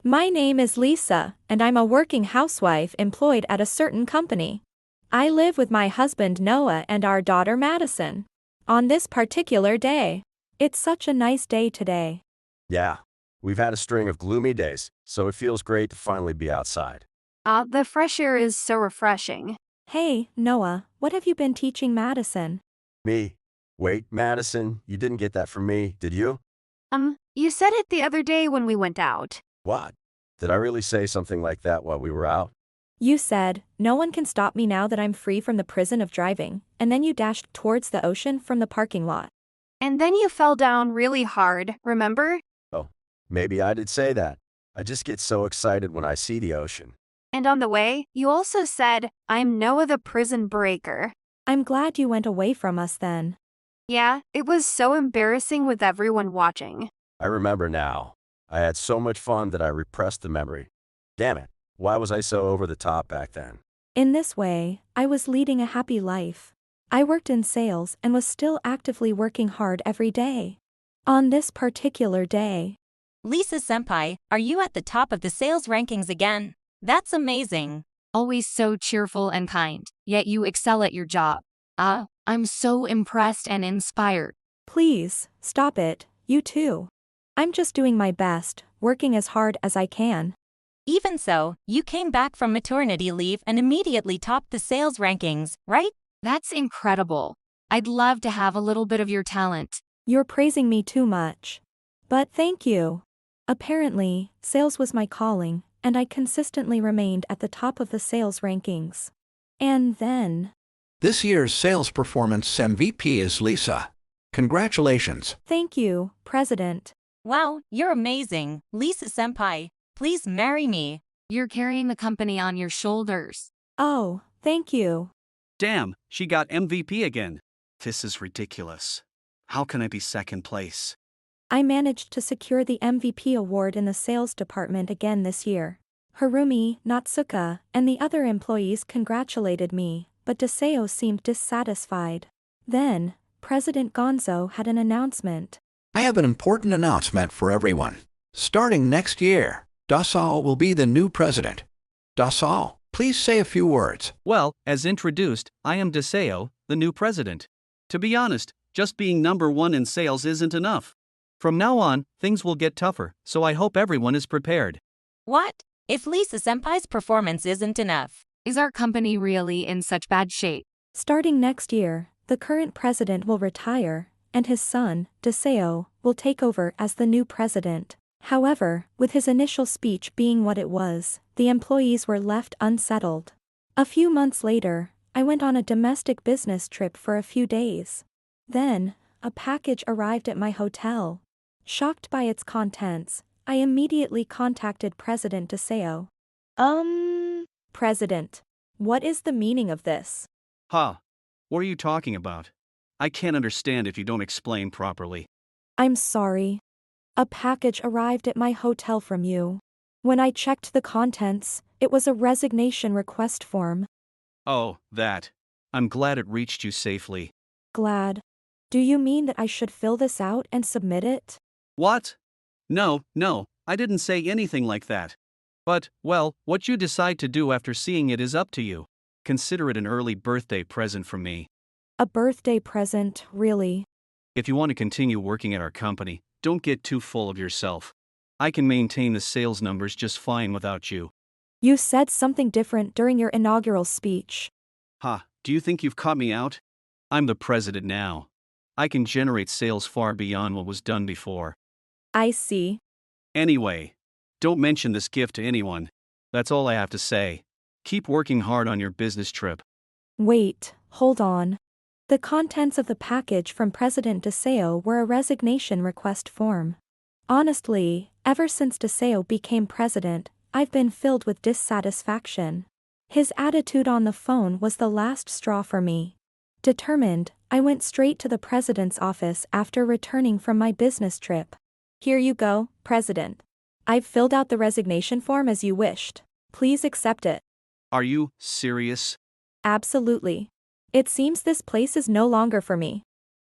My name is Lisa, and I'm a working housewife employed at a certain company. I live with my husband Noah and our daughter Madison. On this particular day, it's such a nice day today. Yeah, we've had a string of gloomy days, so it feels great to finally be outside. The fresh air is so refreshing. Hey, Noah, what have you been teaching Madison? Me? Wait, Madison, you didn't get that from me, did you? You said it the other day when we went out. What? Did I really say something like that while we were out? You said, no one can stop me now that I'm free from the prison of driving, and then you dashed towards the ocean from the parking lot. And then you fell down really hard, remember? Oh, maybe I did say that. I just get so excited when I see the ocean. And on the way, you also said, I'm Noah the prison breaker. I'm glad you went away from us then. Yeah, it was so embarrassing with everyone watching. I remember now. I had so much fun that I repressed the memory. Damn it, why was I so over the top back then? In this way, I was leading a happy life. I worked in sales and was still actively working hard every day. On this particular day, Lisa-senpai, are you at the top of the sales rankings again? That's amazing. Always so cheerful and kind, yet you excel at your job. I'm so impressed and inspired. please, stop it, you too. I'm just doing my best, working as hard as I can. Even so, you came back from maternity leave and immediately topped the sales rankings, right? That's incredible. I'd love to have a little bit of your talent. You're praising me too much. But thank you. Apparently, sales was my calling, and I consistently remained at the top of the sales rankings. And then, This year's sales performance MVP is Lisa. Congratulations. thank you, President. Wow, you're amazing. Lisa-senpai, please marry me. You're carrying the company on your shoulders. Oh, thank you. Damn, she got MVP again. This is ridiculous. How can I be second place? I managed to secure the MVP award in the sales department again this year. Harumi, Natsuka, and the other employees congratulated me, but Deseo seemed dissatisfied. Then, President Gonzo had an announcement. I have an important announcement for everyone. Starting next year, Dasal will be the new president. Dasal, please say a few words. Well, as introduced, I am Deseo, the new president. To be honest, just being number one in sales isn't enough. From now on, things will get tougher, so I hope everyone is prepared. What? If Lisa-senpai's performance isn't enough? Is our company really in such bad shape? Starting next year, the current president will retire, and his son, Deseo, will take over as the new president. However, with his initial speech being what it was, the employees were left unsettled. A few months later, I went on a domestic business trip for a few days. Then, a package arrived at my hotel. Shocked by its contents, I immediately contacted President Deseo. President, what is the meaning of this? Huh. What are you talking about? I can't understand if you don't explain properly. I'm sorry. A package arrived at my hotel from you. When I checked the contents, it was a resignation request form. Oh, that. I'm glad it reached you safely. Glad. Do you mean that I should fill this out and submit it? What? No, I didn't say anything like that. But, well, what you decide to do after seeing it is up to you. Consider it an early birthday present from me. A birthday present, really? If you want to continue working at our company, don't get too full of yourself. I can maintain the sales numbers just fine without you. You said something different during your inaugural speech. Ha, do you think you've caught me out? I'm the president now. I can generate sales far beyond what was done before. I see. Anyway, don't mention this gift to anyone. That's all I have to say. Keep working hard on your business trip. Wait, hold on. The contents of the package from President Deseo were a resignation request form. Honestly, ever since Deseo became president, I've been filled with dissatisfaction. His attitude on the phone was the last straw for me. Determined, I went straight to the president's office after returning from my business trip. Here you go, President. I've filled out the resignation form as you wished. Please accept it. Are you serious? Absolutely. It seems this place is no longer for me.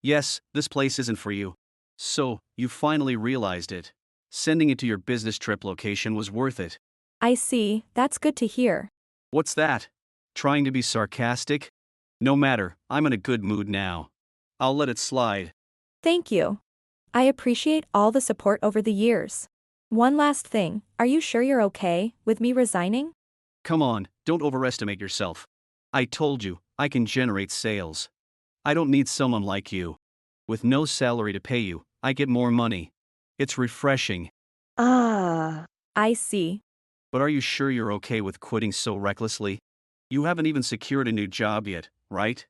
Yes, this place isn't for you. So, you finally realized it. sending it to your business trip location was worth it. I see, that's good to hear. What's that? Trying to be sarcastic? No matter, I'm in a good mood now. I'll let it slide. Thank you. I appreciate all the support over the years. One last thing, are you sure you're okay with me resigning? Come on, don't overestimate yourself. I told you, I can generate sales. I don't need someone like you. With no salary to pay you, I get more money. It's refreshing. I see. But are you sure you're okay with quitting so recklessly? You haven't even secured a new job yet, right?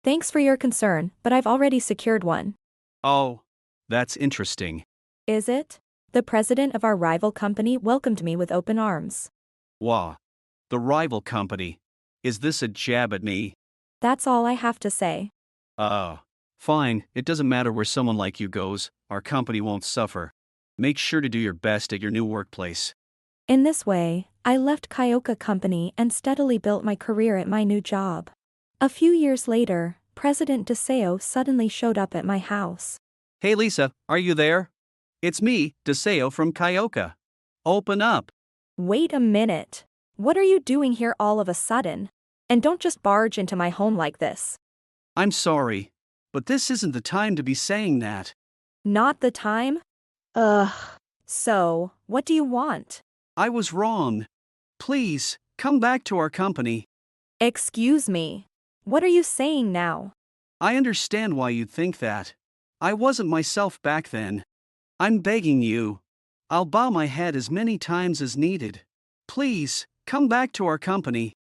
Thanks for your concern, but I've already secured one. Oh, that's interesting. Is it? The president of our rival company welcomed me with open arms. Wah. The rival company. Is this a jab at me? That's all I have to say. Fine, it doesn't matter where someone like you goes, our company won't suffer. Make sure to do your best at your new workplace. In this way, I left Kyoka Company and steadily built my career at my new job. A few years later, President DeSeo suddenly showed up at my house. Hey Lisa, are you there? It's me, DeSeo from Kyoka. Open up. Wait a minute. What are you doing here all of a sudden? And don't just barge into my home like this. I'm sorry, but this isn't the time to be saying that. Not the time? So, what do you want? I was wrong. Please, come back to our company. Excuse me. What are you saying now? I understand why you'd think that. I wasn't myself back then. I'm begging you. I'll bow my head as many times as needed. Please, come back to our company.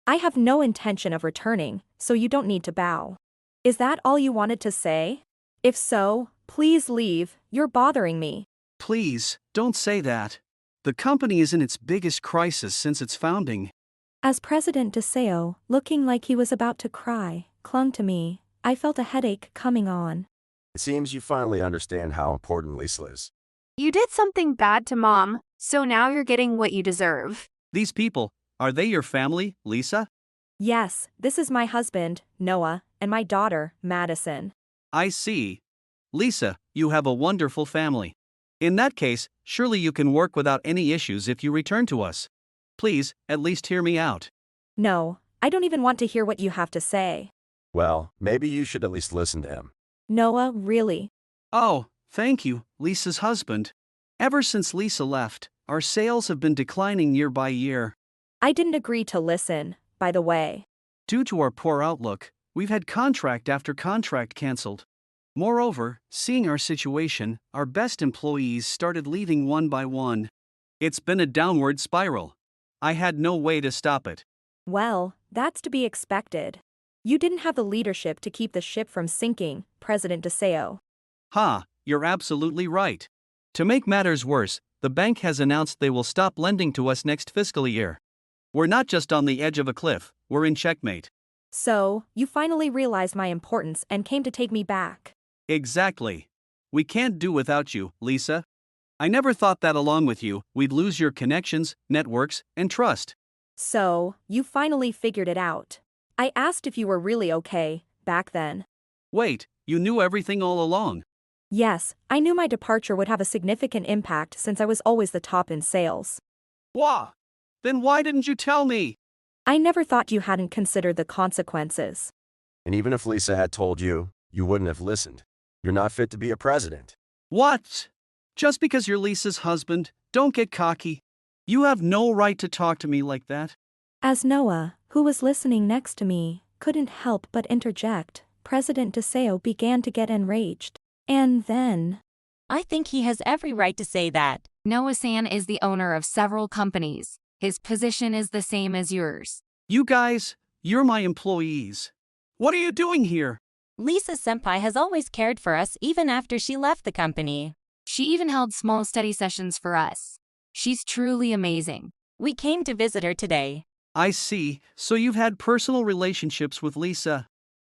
I have no intention of returning, so you don't need to bow. Is that all you wanted to say? If so, please leave, you're bothering me. Please, don't say that. The company is in its biggest crisis since its founding. As President DeSeo, looking like he was about to cry, clung to me, I felt a headache coming on. It seems you finally understand how important Lisa is. You did something bad to Mom, so now you're getting what you deserve. These people, are they your family, Lisa? Yes, this is my husband, Noah, and my daughter, Madison. I see. Lisa, you have a wonderful family. In that case, surely you can work without any issues if you return to us. Please, at least hear me out. No, I don't even want to hear what you have to say. Well, maybe you should at least listen to him. Noah, really? Oh, thank you, Lisa's husband. Ever since Lisa left, our sales have been declining year by year. I didn't agree to listen, by the way. Due to our poor outlook, we've had contract after contract canceled. Moreover, seeing our situation, our best employees started leaving one by one. It's been a downward spiral. I had no way to stop it. Well, that's to be expected. You didn't have the leadership to keep the ship from sinking, President DeSeo. You're absolutely right. To make matters worse, the bank has announced they will stop lending to us next fiscal year. We're not just on the edge of a cliff, we're in checkmate. So, you finally realized my importance and came to take me back. Exactly. We can't do without you, Lisa. I never thought that along with you, we'd lose your connections, networks, and trust. So, you finally figured it out. I asked if you were really okay, back then. Wait, you knew everything all along. Yes, I knew my departure would have a significant impact since I was always the top in sales. Wah! Then why didn't you tell me? I never thought you hadn't considered the consequences. And even if Lisa had told you, you wouldn't have listened. You're not fit to be a president. What? Just because you're Lisa's husband, don't get cocky. You have no right to talk to me like that. As Noah, who was listening next to me, couldn't help but interject, President DeSeo began to get enraged. And then... I think he has every right to say that. Noah-san is the owner of several companies. His position is the same as yours. You guys, you're my employees. What are you doing here? Lisa Senpai has always cared for us even after she left the company. She even held small study sessions for us. She's truly amazing. We came to visit her today. I see, so you've had personal relationships with Lisa.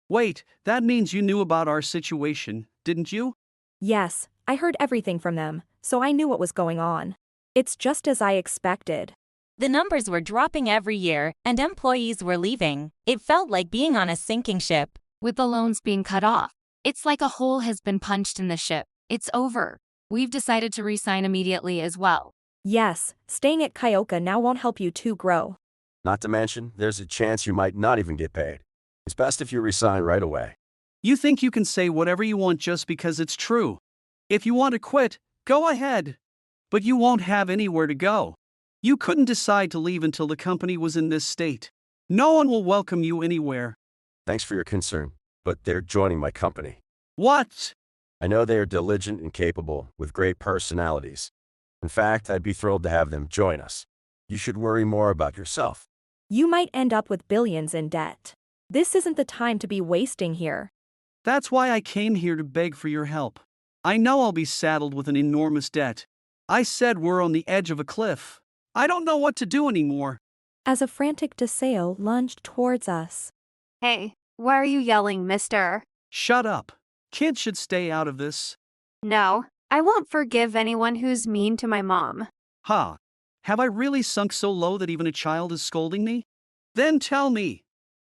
Wait, that means you knew about our situation, didn't you? Yes, I heard everything from them, so I knew what was going on. It's just as I expected. The numbers were dropping every year, and employees were leaving. It felt like being on a sinking ship. With the loans being cut off, it's like a hole has been punched in the ship. It's over. We've decided to resign immediately as well. Yes, staying at Kyoka now won't help you to grow. Not to mention, there's a chance you might not even get paid. It's best if you resign right away. You think you can say whatever you want just because it's true. If you want to quit, go ahead. But you won't have anywhere to go. You couldn't decide to leave until the company was in this state. No one will welcome you anywhere. Thanks for your concern, but they're joining my company. What? I know they are diligent and capable, with great personalities. In fact, I'd be thrilled to have them join us. You should worry more about yourself. You might end up with billions in debt. This isn't the time to be wasting here. That's why I came here to beg for your help. I know I'll be saddled with an enormous debt. I said we're on the edge of a cliff. I don't know what to do anymore. As a frantic Deseo lunged towards us. Hey, why are you yelling, mister? Shut up. Kids should stay out of this. No, I won't forgive anyone who's mean to my mom. Ha! Have I really sunk so low that even a child is scolding me? Then tell me,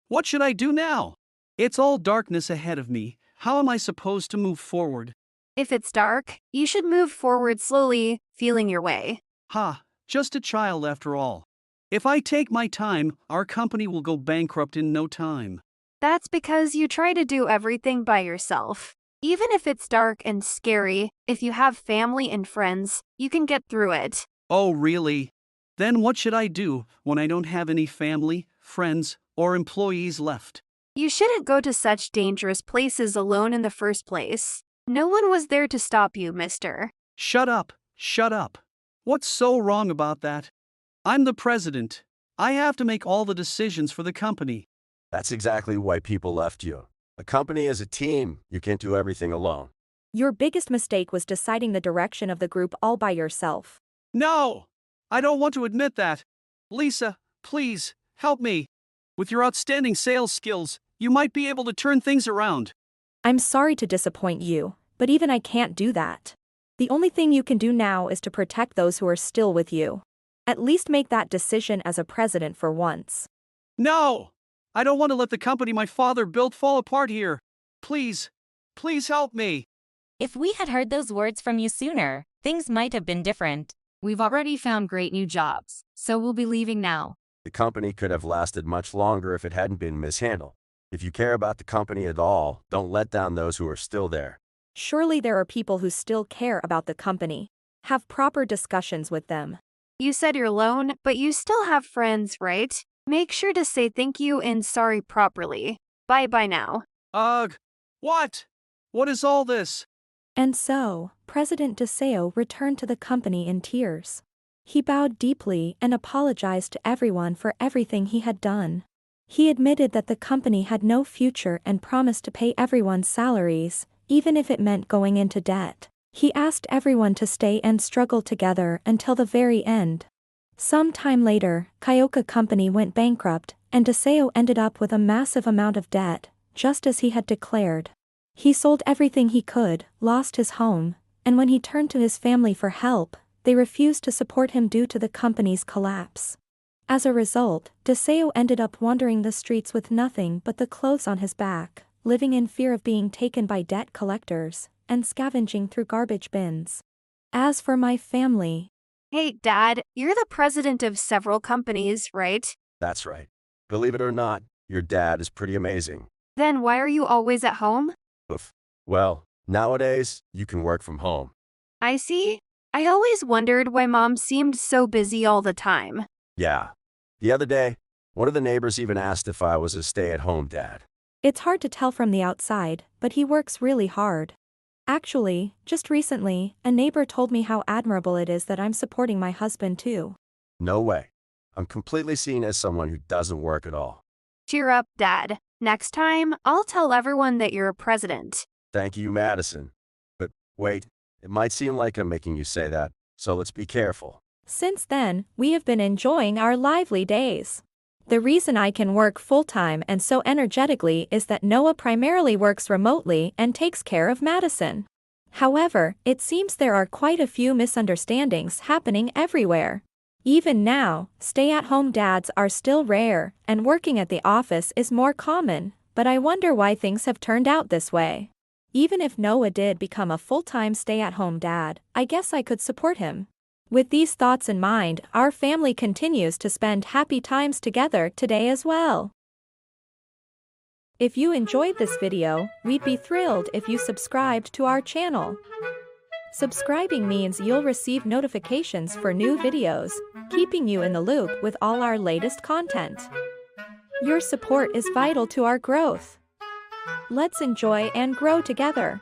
what should I do now? It's all darkness ahead of me. How am I supposed to move forward? If it's dark, you should move forward slowly, feeling your way. Ha! Just a child after all. If I take my time, our company will go bankrupt in no time. That's because you try to do everything by yourself. Even if it's dark and scary, if you have family and friends, you can get through it. Oh, really? Then what should I do when I don't have any family, friends, or employees left? You shouldn't go to such dangerous places alone in the first place. No one was there to stop you, mister. Shut up, shut up. What's so wrong about that? I'm the president. I have to make all the decisions for the company. That's exactly why people left you. A company is a team. You can't do everything alone. Your biggest mistake was deciding the direction of the group all by yourself. No! I don't want to admit that. Lisa, please, help me. With your outstanding sales skills, you might be able to turn things around. I'm sorry to disappoint you, but even I can't do that. The only thing you can do now is to protect those who are still with you. At least make that decision as a president for once. No! I don't want to let the company my father built fall apart here. Please, please help me. If we had heard those words from you sooner, things might have been different. We've already found great new jobs, so we'll be leaving now. The company could have lasted much longer if it hadn't been mishandled. If you care about the company at all, don't let down those who are still there. Surely there are people who still care about the company. Have proper discussions with them. You said you're alone, but you still have friends, right? Make sure to say thank you and sorry properly. Bye-bye now. Ugh! What? What is all this? And so, President Deseo returned to the company in tears. He bowed deeply and apologized to everyone for everything he had done. He admitted that the company had no future and promised to pay everyone's salaries, even if it meant going into debt. He asked everyone to stay and struggle together until the very end. Some time later, Kyoka Company went bankrupt, and Deseo ended up with a massive amount of debt, just as he had declared. He sold everything he could, lost his home, and when he turned to his family for help, they refused to support him due to the company's collapse. As a result, Deseo ended up wandering the streets with nothing but the clothes on his back, living in fear of being taken by debt collectors, and scavenging through garbage bins. As for my family... Hey, Dad, you're the president of several companies, right? That's right. Believe it or not, your dad is pretty amazing. Then why are you always at home? Oof. Well, nowadays, you can work from home. I see. I always wondered why Mom seemed so busy all the time. Yeah. The other day, one of the neighbors even asked if I was a stay-at-home dad. It's hard to tell from the outside, but he works really hard. Actually, just recently, a neighbor told me how admirable it is that I'm supporting my husband too. No way. I'm completely seen as someone who doesn't work at all. Cheer up, Dad. Next time, I'll tell everyone that you're a president. Thank you, Madison. But wait, it might seem like I'm making you say that, so let's be careful. Since then, we have been enjoying our lively days. The reason I can work full-time and so energetically is that Noah primarily works remotely and takes care of Madison. However, it seems there are quite a few misunderstandings happening everywhere. Even now, stay-at-home dads are still rare, and working at the office is more common, but I wonder why things have turned out this way. Even if Noah did become a full-time stay-at-home dad, I guess I could support him. With these thoughts in mind, our family continues to spend happy times together today as well. If you enjoyed this video, we'd be thrilled if you subscribed to our channel. Subscribing means you'll receive notifications for new videos, keeping you in the loop with all our latest content. Your support is vital to our growth. Let's enjoy and grow together.